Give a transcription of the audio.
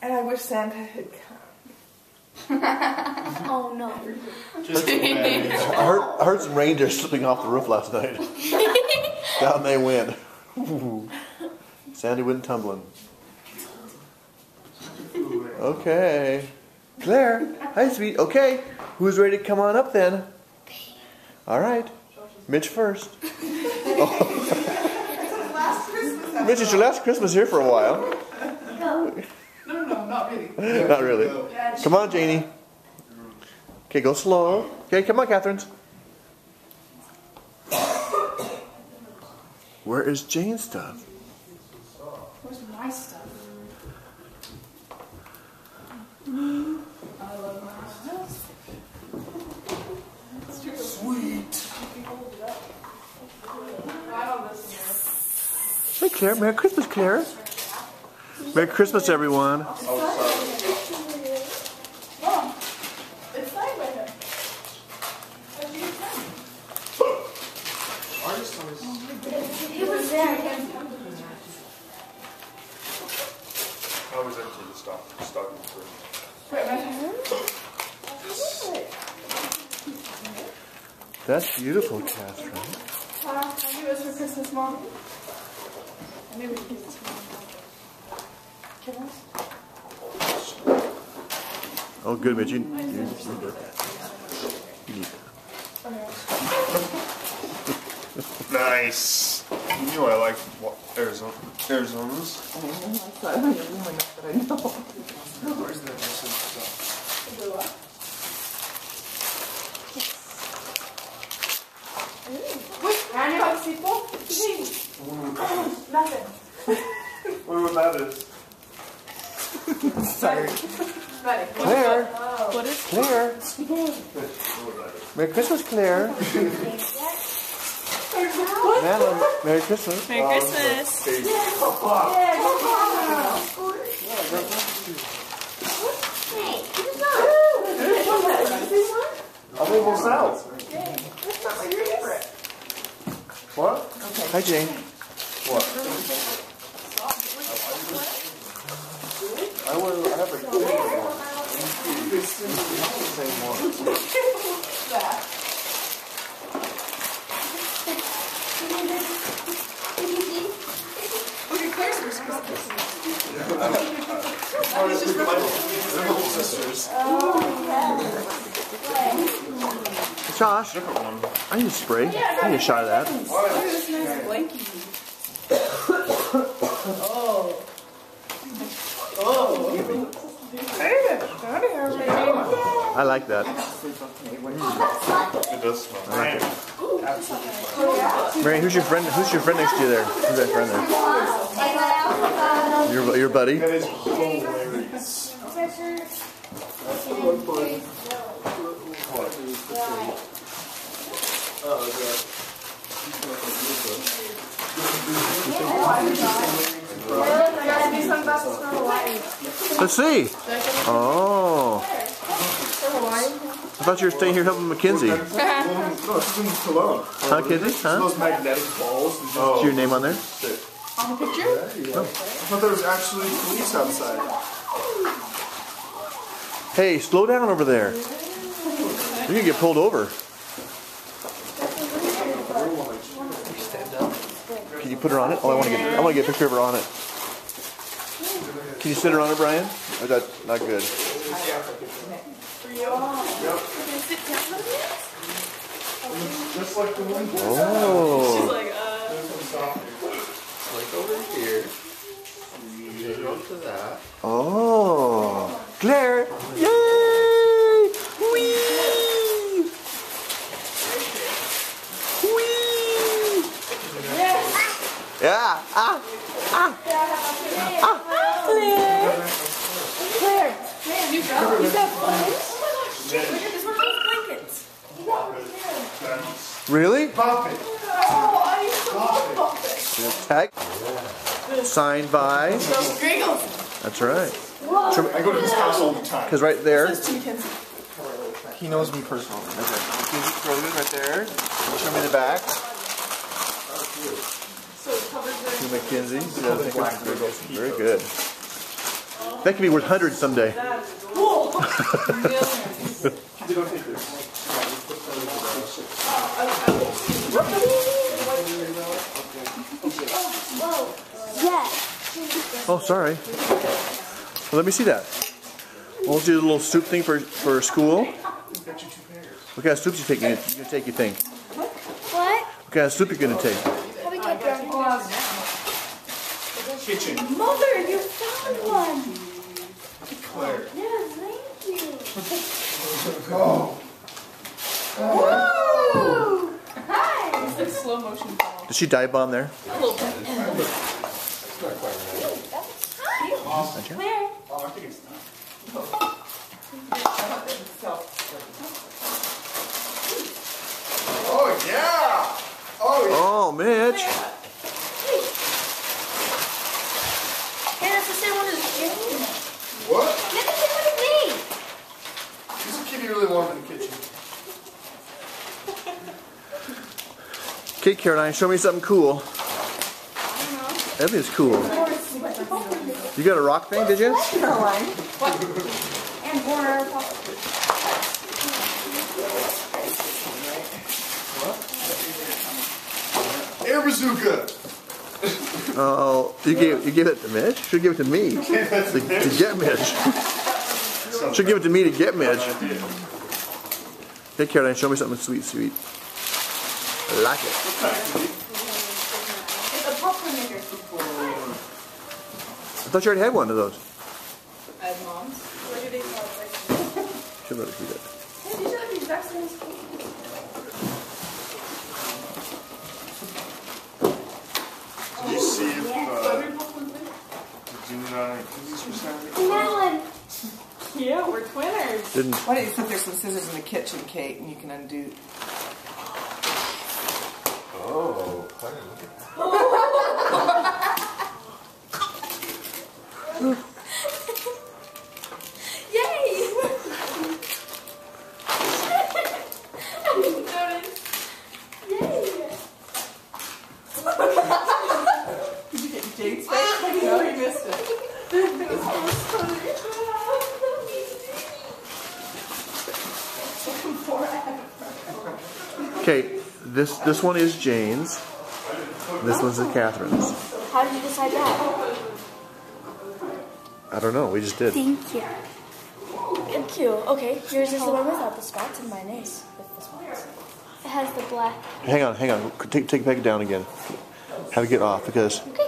And I wish Santa had come. Oh no. I heard some reindeer slipping off the roof last night. Down they went. Sandy went tumbling. Okay. Claire. Hi, sweet. Okay. Who's ready to come on up then? All right. Mitch first. Oh. Mitch, it's your last Christmas here for a while. No, not really. Not really. Come on, Janie. Okay, go slow. Okay, come on, Catherine. Where is Jane's stuff? Where's my stuff? I love my house. Sweet. Right on this Hey, Claire. Merry Christmas, Claire. Merry Christmas, everyone. Mom, it's night with him. He was there. I was empty the stocking for That's beautiful, Catherine. I knew it was for Christmas, Mom. I knew it was Christmas, Mom. Oh, good, Mitch. You need that. You need that. Nice. You knew I liked Arizona's. Where's the stuff? Wait, I knew how to see both. Nothing. Wonder what that is. Sorry. Claire. What is Claire. Merry Christmas, Claire. Madeline, Merry Christmas. Merry Christmas. I'm almost out. That's not my favorite. What? Hi, Jane. What? I have a same one. Look at Claire's Christmas. Sisters. Josh, I need a spray. I need a shot of that. Look at this nice blankie. I like that. It does smell. I like it. Mary, who's your friend? Who's your friend next to you there? Who's that friend there? Your buddy? That is hilarious. Let's see. Oh. I thought you were staying here helping Mackenzie. No, this is Cologne. Huh, Mackenzie? Huh? Those magnetic balls. Is your name on there? On the picture? I thought there was actually police outside. Hey, slow down over there. You're gonna get pulled over. Can you put her on it? Oh, I want to get a picture of her on it. Can you sit her on it, Brian? Or is that not good? Just like the one. Oh. Like over here. You go to that. Oh. Claire. Yay! Whee! Whee! Yeah. Claire, you got blankets? Look at this, one of those blankets. Really? Pop it. Oh, I used to love blankets. Tag. Signed by. Those Griggles. That's right. I go to his house all the time. Because right there. This is Mackenzie. He knows me personally. Okay. Right there. Show me the back. So it covers To Mackenzie. Very good. That could be worth hundreds someday. Cool. Millions. They don't take this. Whoa. Yeah. Oh, sorry. Well, let me see that. We'll do a little soup thing for school. What kind of soup you gonna take, you think? What? What kind of soup you gonna take? How we get brownies? Kitchen. Mother, you found one. Claire. Yeah, thank you. Oh. Woo! Hi. It's like slow motion fall. Did she dive bomb there? A little bit. It's not quite right. Claire. Oh, I think it's not. Oh, yeah. Oh, yeah. Oh, Mitch. Hey, that's the same one as Jane. What? That's the same one as me. This kid really warm in the kitchen. Okay, Caroline, show me something cool. Everything's cool. You got a rock thing, did you? Caroline. What? And Warner. Air bazooka. Oh, you gave it to Mitch? Should give it to me to get Mitch. Should give it to me to get Mitch. Hey, Caroline, show me something sweet, sweet. I like it. It's a popcorn maker. I thought you already had one of those. At mom's. Where do they sell it? Should let us see that. Hey, these are the exact same as school. Did you see if Every popcorn thing? cookies were sounding? Melon. Yeah, we're twinners. Didn't. Why don't you put there's some scissors in the kitchen, Kate, and you can undo. Oh, honey, look at Yay! Did you get Jade's face? No, you missed it. Okay, this one is Jane's. This one's Catherine's. How did you decide that? I don't know. We just did. Thank you. Thank you. Okay, yours is the one without the spots, and mine is with the spots. It has the black. Hang on. Take it back down again. Have it get off because Okay.